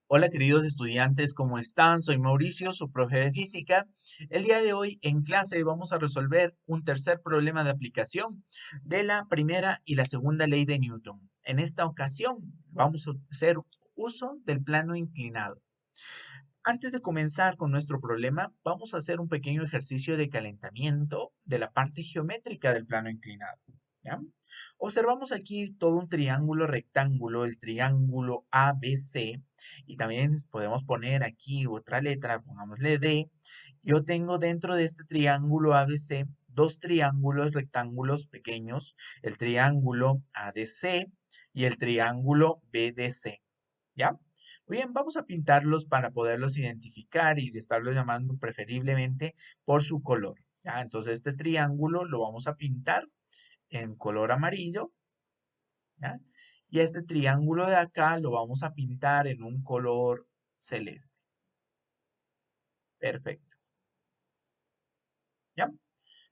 Hola queridos estudiantes, ¿cómo están? Soy Mauricio, su profe de física. El día de hoy en clase vamos a resolver un tercer problema de aplicación de la primera y la segunda ley de Newton. En esta ocasión vamos a hacer uso del plano inclinado. Antes de comenzar con nuestro problema, vamos a hacer un pequeño ejercicio de calentamiento de la parte geométrica del plano inclinado. ¿Ya? Observamos aquí todo un triángulo rectángulo, el triángulo ABC, y también podemos poner aquí otra letra, pongámosle D. Yo tengo dentro de este triángulo ABC dos triángulos rectángulos pequeños, el triángulo ADC y el triángulo BDC. ¿Ya? Muy bien, vamos a pintarlos para poderlos identificar y estarlos llamando preferiblemente por su color. ¿Ya? Entonces este triángulo lo vamos a pintar en color amarillo. ¿Ya? Y este triángulo de acá lo vamos a pintar en un color celeste. Perfecto. ¿Ya?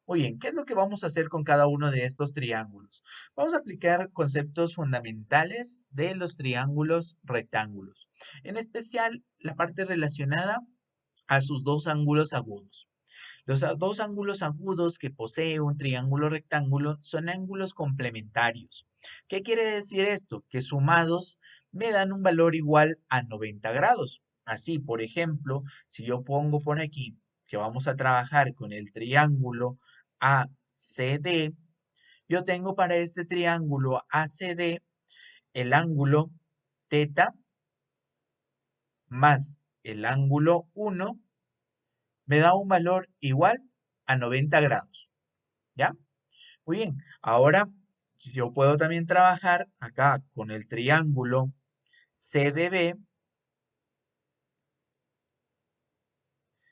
Muy bien, ¿qué es lo que vamos a hacer con cada uno de estos triángulos? Vamos a aplicar conceptos fundamentales de los triángulos rectángulos, en especial la parte relacionada a sus dos ángulos agudos. Los dos ángulos agudos que posee un triángulo rectángulo son ángulos complementarios. ¿Qué quiere decir esto? Que sumados me dan un valor igual a 90 grados. Así, por ejemplo, si yo pongo por aquí que vamos a trabajar con el triángulo ACD, yo tengo para este triángulo ACD el ángulo teta más el ángulo 1 me da un valor igual a 90 grados. ¿Ya? Muy bien. Ahora yo puedo también trabajar acá con el triángulo CDB,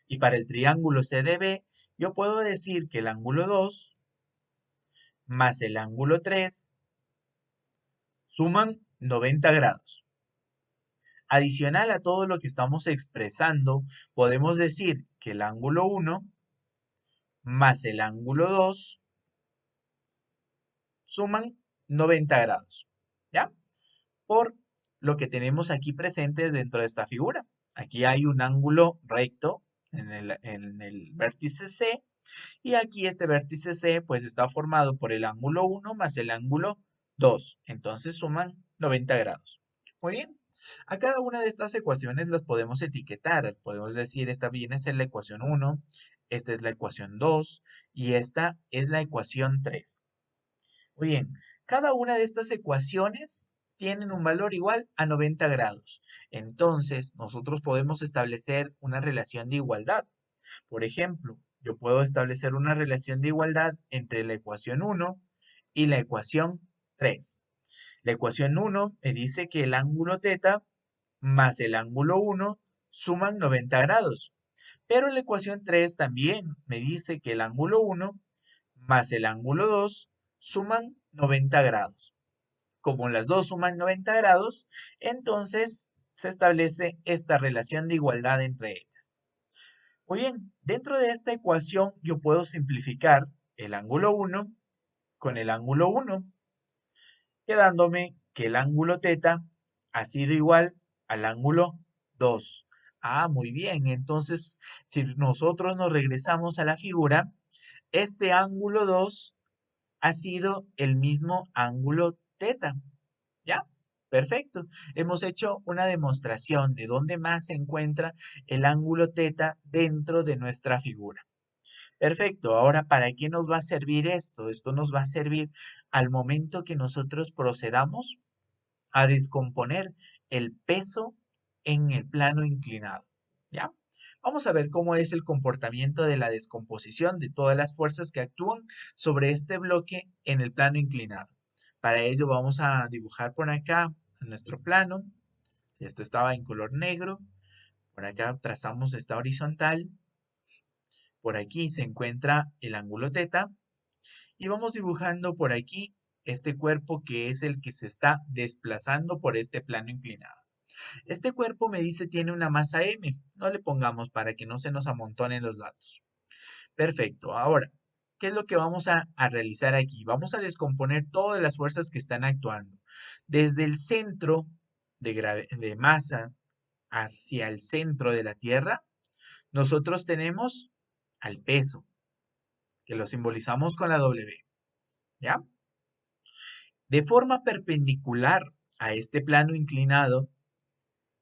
y para el triángulo CDB yo puedo decir que el ángulo 2 más el ángulo 3 suman 90 grados. Adicional a todo lo que estamos expresando, podemos decir que el ángulo 1 más el ángulo 2 suman 90 grados. ¿Ya? Por lo que tenemos aquí presente dentro de esta figura. Aquí hay un ángulo recto en el vértice C, y aquí este vértice C pues está formado por el ángulo 1 más el ángulo 2. Entonces suman 90 grados. Muy bien. A cada una de estas ecuaciones las podemos etiquetar. Podemos decir esta viene a ser la ecuación 1, esta es la ecuación 2 y esta es la ecuación 3. Muy bien, cada una de estas ecuaciones tienen un valor igual a 90 grados. Entonces, nosotros podemos establecer una relación de igualdad. Por ejemplo, yo puedo establecer una relación de igualdad entre la ecuación 1 y la ecuación 3. La ecuación 1 me dice que el ángulo teta más el ángulo 1 suman 90 grados. Pero la ecuación 3 también me dice que el ángulo 1 más el ángulo 2 suman 90 grados. Como las dos suman 90 grados, entonces se establece esta relación de igualdad entre ellas. Muy bien, dentro de esta ecuación yo puedo simplificar el ángulo 1 con el ángulo 1, quedándome que el ángulo teta ha sido igual al ángulo 2. Ah, muy bien, entonces si nosotros nos regresamos a la figura, este ángulo 2 ha sido el mismo ángulo teta. ¿Ya? Perfecto. Hemos hecho una demostración de dónde más se encuentra el ángulo teta dentro de nuestra figura. Perfecto. Ahora, ¿para qué nos va a servir esto? Esto nos va a servir al momento que nosotros procedamos a descomponer el peso en el plano inclinado. ¿Ya? Vamos a ver cómo es el comportamiento de la descomposición de todas las fuerzas que actúan sobre este bloque en el plano inclinado. Para ello vamos a dibujar por acá en nuestro plano. Esto estaba en color negro. Por acá trazamos esta horizontal. Por aquí se encuentra el ángulo teta. Y vamos dibujando por aquí este cuerpo que es el que se está desplazando por este plano inclinado. Este cuerpo me dice tiene una masa m. No le pongamos para que no se nos amontonen los datos. Perfecto. Ahora, ¿qué es lo que vamos a realizar aquí? Vamos a descomponer todas las fuerzas que están actuando. Desde el centro de masa hacia el centro de la Tierra, nosotros tenemos al peso, que lo simbolizamos con la W, ¿ya? De forma perpendicular a este plano inclinado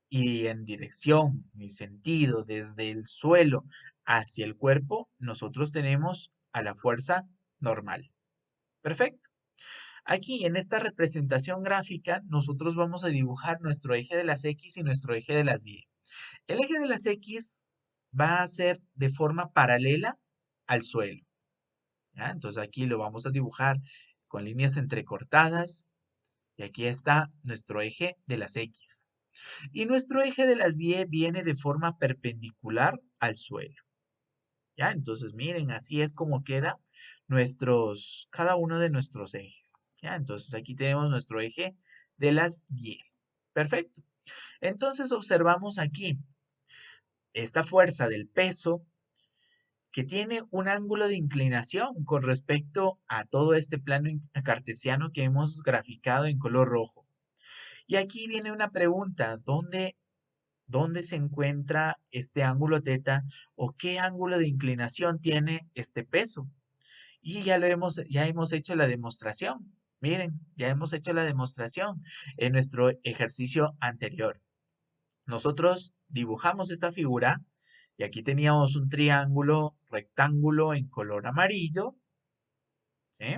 y en dirección y sentido desde el suelo hacia el cuerpo, nosotros tenemos a la fuerza normal. Perfecto. Aquí en esta representación gráfica, nosotros vamos a dibujar nuestro eje de las X y nuestro eje de las Y. El eje de las X va a ser de forma paralela al suelo, ¿ya? Entonces aquí lo vamos a dibujar con líneas entrecortadas y aquí está nuestro eje de las X. Y nuestro eje de las Y viene de forma perpendicular al suelo, ¿ya? Entonces miren, así es como queda cada uno de nuestros ejes, ¿ya? Entonces aquí tenemos nuestro eje de las Y. Perfecto. Entonces observamos aquí esta fuerza del peso que tiene un ángulo de inclinación con respecto a todo este plano cartesiano que hemos graficado en color rojo. Y aquí viene una pregunta, ¿dónde se encuentra este ángulo teta o qué ángulo de inclinación tiene este peso? Y ya hemos hecho la demostración. Miren, ya hemos hecho la demostración en nuestro ejercicio anterior. Nosotros dibujamos esta figura y aquí teníamos un triángulo rectángulo en color amarillo, ¿sí?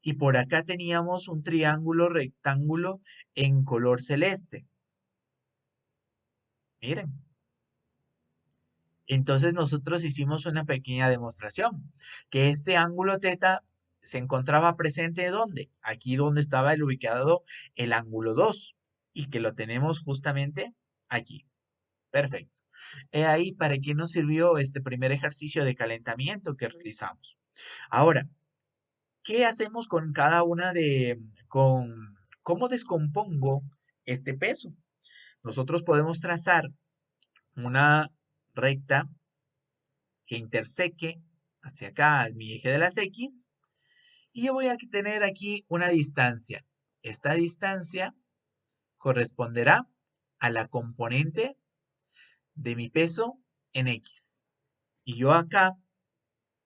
Y por acá teníamos un triángulo rectángulo en color celeste. Miren. Entonces nosotros hicimos una pequeña demostración, que este ángulo teta se encontraba presente ¿dónde? Aquí donde estaba ubicado el ángulo 2 y que lo tenemos justamente aquí. Perfecto. He ahí para qué nos sirvió este primer ejercicio de calentamiento que realizamos. Ahora, ¿qué hacemos con cómo descompongo este peso? Nosotros podemos trazar una recta que interseque hacia acá mi eje de las X y yo voy a tener aquí una distancia. Esta distancia corresponderá a la componente de mi peso en X. Y yo acá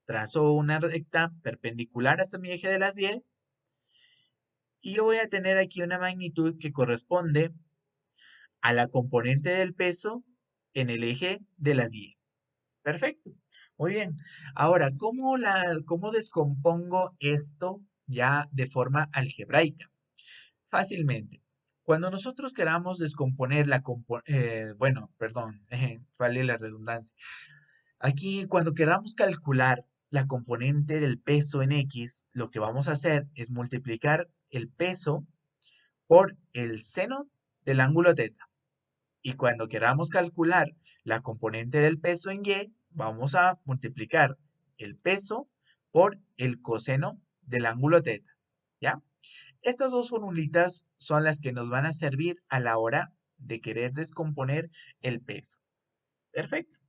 trazo una recta perpendicular hasta mi eje de las Y y yo voy a tener aquí una magnitud que corresponde a la componente del peso en el eje de las Y. Perfecto. Muy bien. Ahora, ¿cómo descompongo esto ya de forma algebraica? Fácilmente. Cuando nosotros queramos descomponer vale la redundancia. Aquí, cuando queramos calcular la componente del peso en X, lo que vamos a hacer es multiplicar el peso por el seno del ángulo teta. Y cuando queramos calcular la componente del peso en Y, vamos a multiplicar el peso por el coseno del ángulo teta. ¿Ya? Estas dos formulitas son las que nos van a servir a la hora de querer descomponer el peso. Perfecto.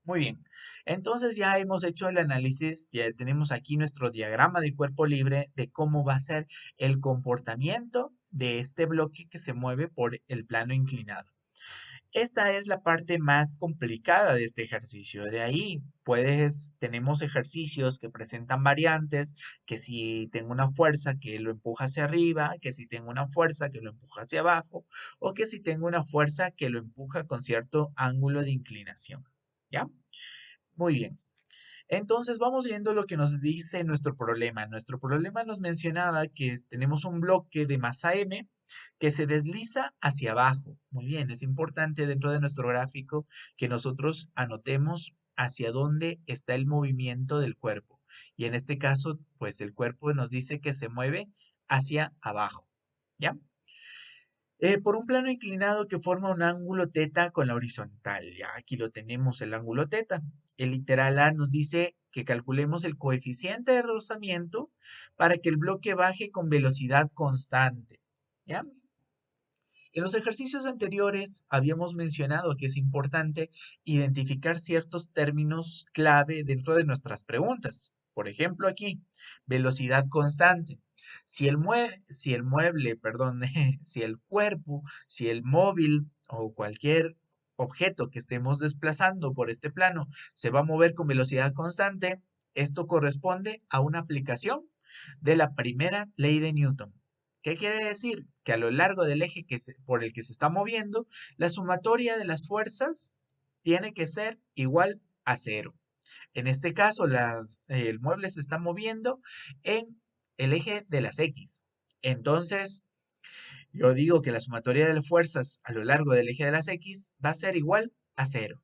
Muy bien. Entonces ya hemos hecho el análisis, ya tenemos aquí nuestro diagrama de cuerpo libre de cómo va a ser el comportamiento de este bloque que se mueve por el plano inclinado. Esta es la parte más complicada de este ejercicio. De ahí, tenemos ejercicios que presentan variantes, que si tengo una fuerza que lo empuja hacia arriba, que si tengo una fuerza que lo empuja hacia abajo, o que si tengo una fuerza que lo empuja con cierto ángulo de inclinación. ¿Ya? Muy bien. Entonces vamos viendo lo que nos dice nuestro problema. Nuestro problema nos mencionaba que tenemos un bloque de masa M que se desliza hacia abajo. Muy bien, es importante dentro de nuestro gráfico que nosotros anotemos hacia dónde está el movimiento del cuerpo. Y en este caso, pues el cuerpo nos dice que se mueve hacia abajo. ¿Ya? Por un plano inclinado que forma un ángulo teta con la horizontal. Ya aquí lo tenemos el ángulo teta. El literal A nos dice que calculemos el coeficiente de rozamiento para que el bloque baje con velocidad constante. ¿Ya? En los ejercicios anteriores habíamos mencionado que es importante identificar ciertos términos clave dentro de nuestras preguntas. Por ejemplo, aquí, velocidad constante. Si el mueble, perdón, si el cuerpo, si el móvil o cualquier objeto que estemos desplazando por este plano se va a mover con velocidad constante, esto corresponde a una aplicación de la primera ley de Newton. ¿Qué quiere decir? Que a lo largo del eje por el que se está moviendo, la sumatoria de las fuerzas tiene que ser igual a cero. En este caso, el mueble se está moviendo en el eje de las X. Entonces, yo digo que la sumatoria de las fuerzas a lo largo del eje de las X va a ser igual a cero.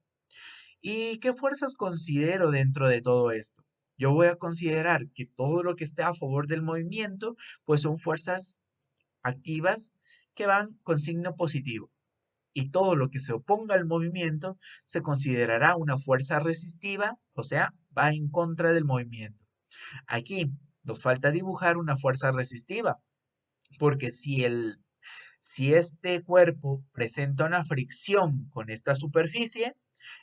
¿Y qué fuerzas considero dentro de todo esto? Yo voy a considerar que todo lo que esté a favor del movimiento, pues son fuerzas activas que van con signo positivo. Y todo lo que se oponga al movimiento se considerará una fuerza resistiva, o sea, va en contra del movimiento. Aquí nos falta dibujar una fuerza resistiva, porque si este cuerpo presenta una fricción con esta superficie,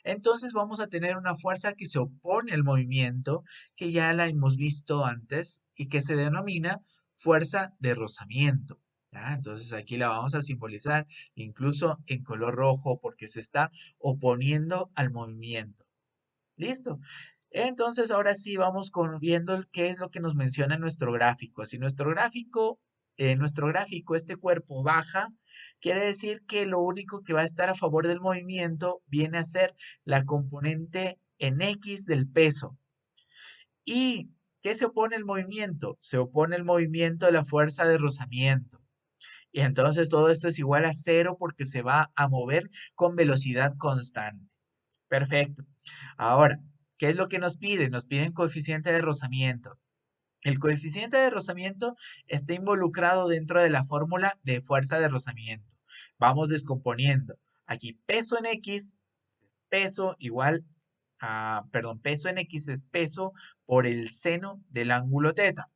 entonces vamos a tener una fuerza que se opone al movimiento, que ya la hemos visto antes y que se denomina fuerza de rozamiento. ¿Ya? Entonces aquí la vamos a simbolizar incluso en color rojo porque se está oponiendo al movimiento. ¿Listo? Entonces ahora sí vamos viendo qué es lo que nos menciona nuestro gráfico. Si nuestro gráfico, este cuerpo baja, quiere decir que lo único que va a estar a favor del movimiento viene a ser la componente en X del peso. ¿Y qué se opone al movimiento? Se opone el movimiento de la fuerza de rozamiento. Y entonces todo esto es igual a cero porque se va a mover con velocidad constante. Perfecto. Ahora, ¿qué es lo que nos piden? Nos piden coeficiente de rozamiento. El coeficiente de rozamiento está involucrado dentro de la fórmula de fuerza de rozamiento. Vamos descomponiendo. Aquí peso en X, peso igual perdón, peso en X es peso por el seno del ángulo teta.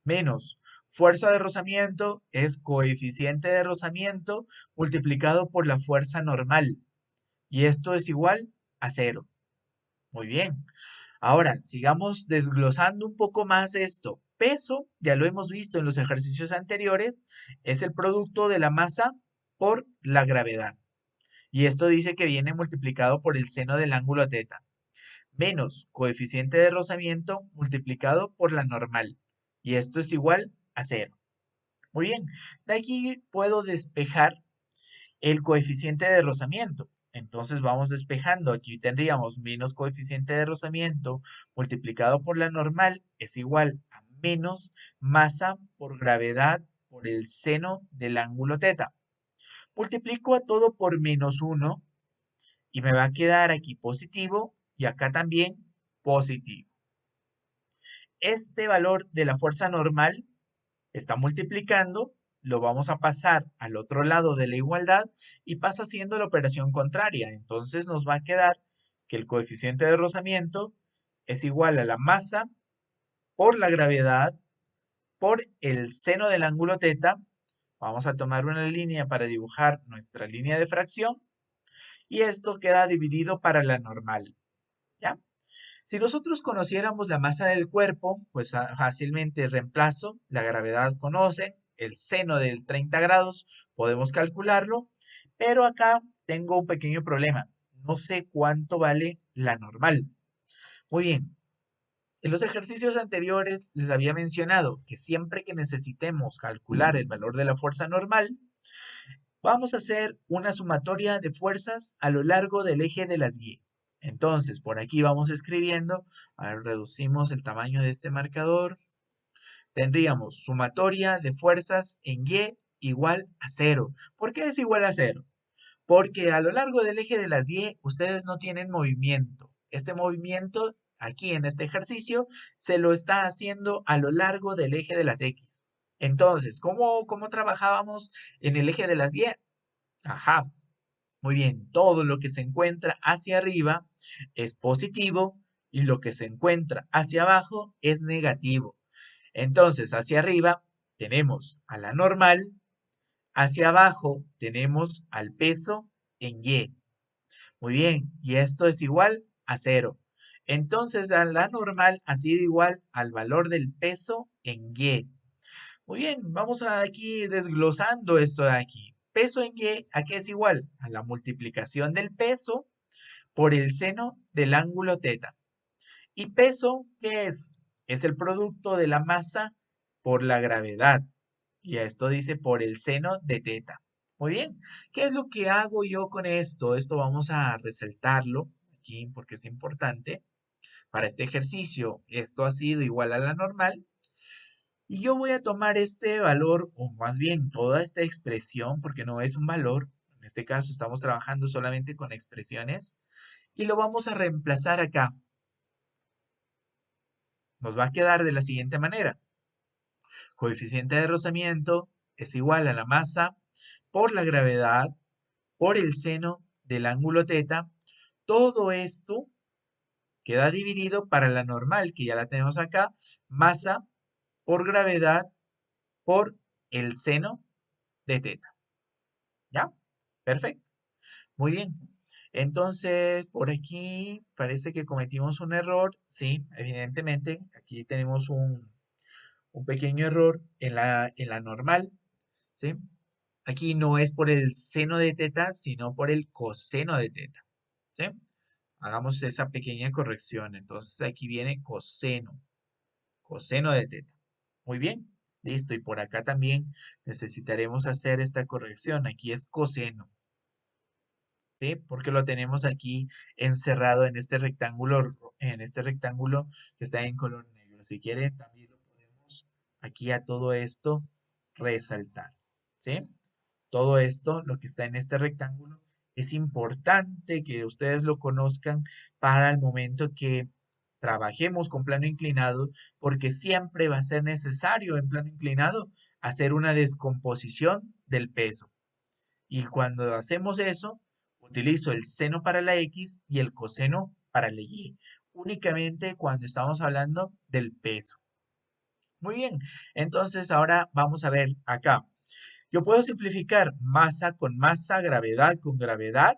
Menos fuerza de rozamiento es coeficiente de rozamiento multiplicado por la fuerza normal. Y esto es igual a cero. Muy bien. Ahora, sigamos desglosando un poco más esto. Peso, ya lo hemos visto en los ejercicios anteriores, es el producto de la masa por la gravedad. Y esto dice que viene multiplicado por el seno del ángulo teta. Menos coeficiente de rozamiento multiplicado por la normal. Y esto es igual a cero. Muy bien. De aquí puedo despejar el coeficiente de rozamiento. Entonces vamos despejando. Aquí tendríamos menos coeficiente de rozamiento multiplicado por la normal es igual a menos masa por gravedad por el seno del ángulo teta. Multiplico a todo por menos 1 y me va a quedar aquí positivo y acá también positivo. Este valor de la fuerza normal está multiplicando, lo vamos a pasar al otro lado de la igualdad y pasa haciendo la operación contraria. Entonces nos va a quedar que el coeficiente de rozamiento es igual a la masa por la gravedad por el seno del ángulo teta. Vamos a tomar una línea para dibujar nuestra línea de fracción y esto queda dividido para la normal. ¿Ya? Si nosotros conociéramos la masa del cuerpo, pues fácilmente reemplazo, la gravedad conoce, el seno del 30 grados, podemos calcularlo, pero acá tengo un pequeño problema. No sé cuánto vale la normal. Muy bien, en los ejercicios anteriores les había mencionado que siempre que necesitemos calcular el valor de la fuerza normal, vamos a hacer una sumatoria de fuerzas a lo largo del eje de las Y. Entonces, por aquí vamos escribiendo, a ver, reducimos el tamaño de este marcador. Tendríamos sumatoria de fuerzas en Y igual a cero. ¿Por qué es igual a cero? Porque a lo largo del eje de las Y ustedes no tienen movimiento. Este movimiento aquí en este ejercicio se lo está haciendo a lo largo del eje de las X. Entonces, ¿cómo trabajábamos en el eje de las Y? Ajá, muy bien, todo lo que se encuentra hacia arriba es positivo y lo que se encuentra hacia abajo es negativo. Entonces, hacia arriba tenemos a la normal, hacia abajo tenemos al peso en Y. Muy bien, y esto es igual a cero. Entonces, la normal ha sido igual al valor del peso en Y. Muy bien, vamos aquí desglosando esto de aquí. Peso en Y, ¿a qué es igual? A la multiplicación del peso por el seno del ángulo teta. ¿Y peso qué es? Es el producto de la masa por la gravedad. Y esto dice por el seno de teta. Muy bien, ¿qué es lo que hago yo con esto? Esto vamos a resaltarlo aquí porque es importante. Para este ejercicio, esto ha sido igual a la normal. Y yo voy a tomar este valor, o más bien toda esta expresión, porque no es un valor. En este caso estamos trabajando solamente con expresiones. Y lo vamos a reemplazar acá. Nos va a quedar de la siguiente manera. Coeficiente de rozamiento es igual a la masa por la gravedad por el seno del ángulo teta. Todo esto queda dividido para la normal, que ya la tenemos acá, masa por gravedad por el seno de teta. ¿Ya? Perfecto. Muy bien. Entonces, por aquí parece que cometimos un error. Sí, evidentemente, aquí tenemos un pequeño error en la normal. ¿Sí? Aquí no es por el seno de teta, sino por el coseno de teta. ¿Sí? Hagamos esa pequeña corrección. Entonces aquí viene coseno, coseno de teta. Muy bien, listo. Y por acá también necesitaremos hacer esta corrección. Aquí es coseno, ¿sí? Porque lo tenemos aquí encerrado en este rectángulo que está en color negro. Si quieren, también lo podemos aquí a todo esto resaltar, ¿sí? Todo esto, lo que está en este rectángulo, es importante que ustedes lo conozcan para el momento que trabajemos con plano inclinado, porque siempre va a ser necesario en plano inclinado hacer una descomposición del peso. Y cuando hacemos eso, utilizo el seno para la X y el coseno para la Y, únicamente cuando estamos hablando del peso. Muy bien, entonces ahora vamos a ver acá. Yo puedo simplificar masa con masa, gravedad con gravedad.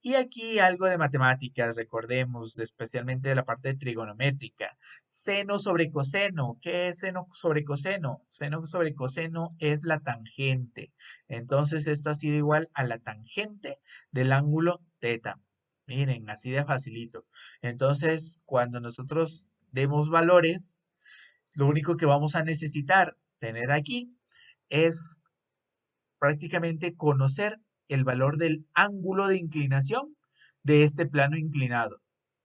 Y aquí algo de matemáticas, recordemos, especialmente de la parte trigonométrica. Seno sobre coseno. ¿Qué es seno sobre coseno? Seno sobre coseno es la tangente. Entonces esto ha sido igual a la tangente del ángulo teta. Miren, así de facilito. Entonces, cuando nosotros demos valores, lo único que vamos a necesitar tener aquí es prácticamente conocer el valor del ángulo de inclinación de este plano inclinado,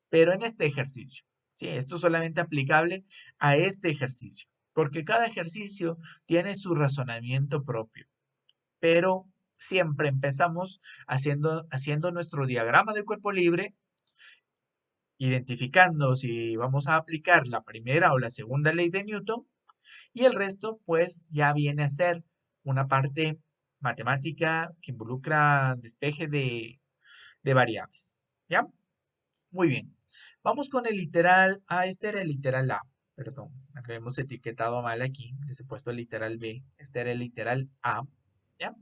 pero en este ejercicio. ¿Sí? Esto es solamente aplicable a este ejercicio, porque cada ejercicio tiene su razonamiento propio, pero siempre empezamos haciendo nuestro diagrama de cuerpo libre, identificando si vamos a aplicar la primera o la segunda ley de Newton, y el resto, pues, ya viene a ser una parte matemática que involucra despeje de variables. ¿Ya? Muy bien. Vamos con el literal A. Este era el literal A. Perdón, acá hemos etiquetado mal aquí. Les he puesto el literal B. Este era el literal A. ¿Ya?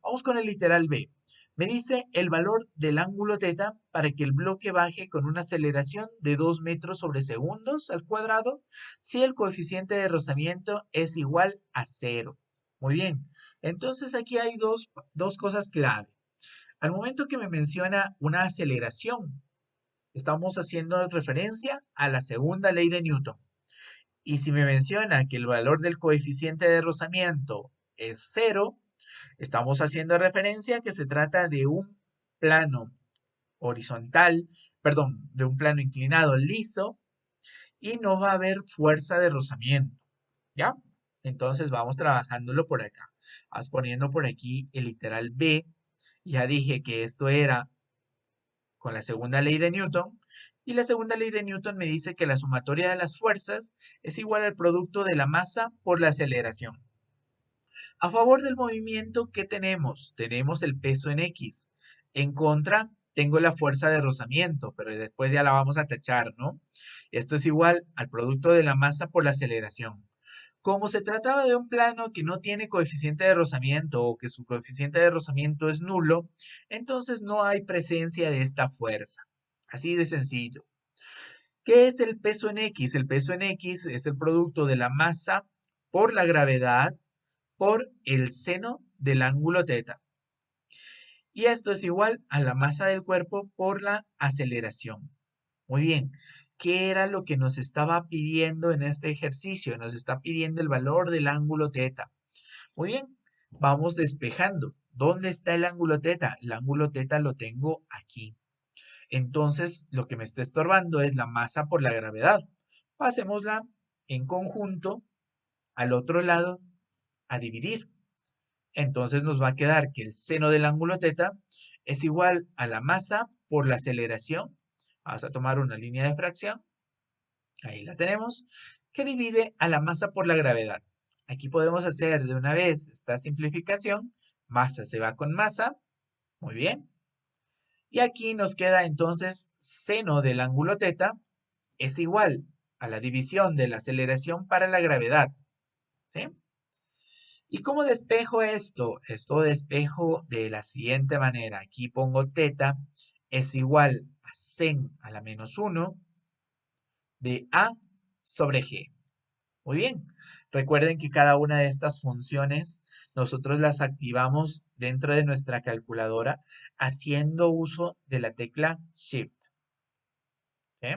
Vamos con el literal B. Me dice el valor del ángulo teta para que el bloque baje con una aceleración de 2 metros sobre segundos al cuadrado si el coeficiente de rozamiento es igual a 0. Muy bien. Entonces aquí hay dos cosas clave. Al momento que me menciona una aceleración, estamos haciendo referencia a la segunda ley de Newton. Y si me menciona que el valor del coeficiente de rozamiento es 0, estamos haciendo referencia a que se trata de un plano horizontal, perdón, de un plano inclinado liso y no va a haber fuerza de rozamiento. ¿Ya? Entonces vamos trabajándolo por acá. Vas poniendo por aquí el literal B. Ya dije que esto era con la segunda ley de Newton. Y la segunda ley de Newton me dice que la sumatoria de las fuerzas es igual al producto de la masa por la aceleración. A favor del movimiento, ¿qué tenemos? Tenemos el peso en X. En contra, tengo la fuerza de rozamiento, pero después ya la vamos a tachar, ¿no? Esto es igual al producto de la masa por la aceleración. Como se trataba de un plano que no tiene coeficiente de rozamiento o que su coeficiente de rozamiento es nulo, entonces no hay presencia de esta fuerza. Así de sencillo. ¿Qué es el peso en X? El peso en X es el producto de la masa por la gravedad por el seno del ángulo teta. Y esto es igual a la masa del cuerpo por la aceleración. Muy bien, ¿qué era lo que nos estaba pidiendo en este ejercicio? Nos está pidiendo el valor del ángulo teta. Muy bien, vamos despejando. ¿Dónde está el ángulo teta? El ángulo teta lo tengo aquí. Entonces, lo que me está estorbando es la masa por la gravedad. Pasémosla en conjunto al otro lado a dividir. Entonces nos va a quedar que el seno del ángulo teta es igual a la masa por la aceleración. Vamos a tomar una línea de fracción. Ahí la tenemos. Que divide a la masa por la gravedad. Aquí podemos hacer de una vez esta simplificación. Masa se va con masa. Muy bien. Y aquí nos queda entonces seno del ángulo teta es igual a la división de la aceleración para la gravedad. ¿Sí? ¿Y cómo despejo esto? Esto despejo de la siguiente manera. Aquí pongo teta es igual a sen a la menos 1 de A sobre G. Muy bien. Recuerden que cada una de estas funciones nosotros las activamos dentro de nuestra calculadora haciendo uso de la tecla Shift. ¿Sí?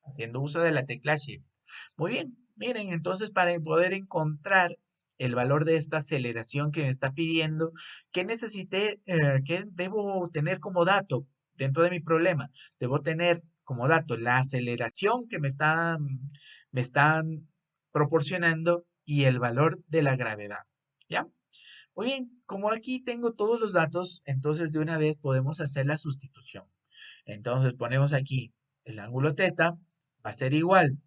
Haciendo uso de la tecla Shift. Muy bien. Miren, entonces para poder encontrar el valor de esta aceleración que me está pidiendo, ¿qué necesité, qué debo tener como dato dentro de mi problema? Debo tener como dato la aceleración que me están proporcionando y el valor de la gravedad. ¿Ya? Muy bien, como aquí tengo todos los datos, entonces de una vez podemos hacer la sustitución. Entonces ponemos aquí el ángulo teta, va a ser igual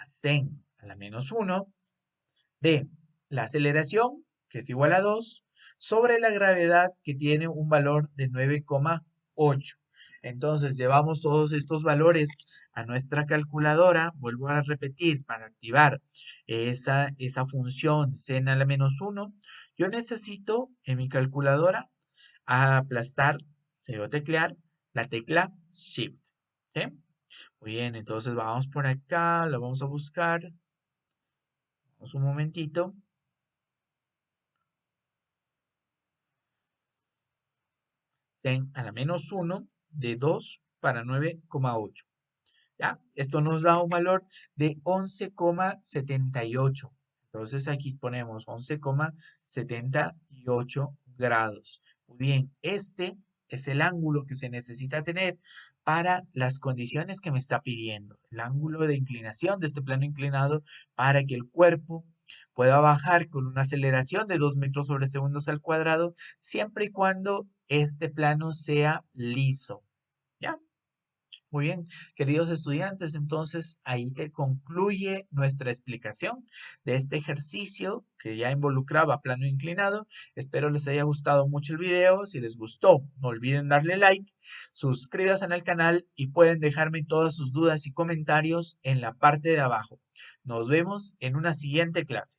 a sen a la menos 1 de la aceleración, que es igual a 2, sobre la gravedad, que tiene un valor de 9,8. Entonces llevamos todos estos valores a nuestra calculadora. Vuelvo a repetir, para activar esa función sen a la menos 1, yo necesito en mi calculadora aplastar o teclear la tecla Shift. ¿Sí? Muy bien, entonces vamos por acá, lo vamos a buscar. Vamos un momentito. Sen a la menos 1 de 2 para 9,8. ¿Ya? Esto nos da un valor de 11,78. Entonces aquí ponemos 11,78 grados. Muy bien, este es el ángulo que se necesita tener para las condiciones que me está pidiendo. El ángulo de inclinación de este plano inclinado para que el cuerpo pueda bajar con una aceleración de 2 metros sobre segundos al cuadrado, siempre y cuando este plano sea liso. ¿Ya? Muy bien, queridos estudiantes, entonces ahí que concluye nuestra explicación de este ejercicio que ya involucraba plano inclinado. Espero les haya gustado mucho el video. Si les gustó, no olviden darle like, suscríbanse al canal y pueden dejarme todas sus dudas y comentarios en la parte de abajo. Nos vemos en una siguiente clase.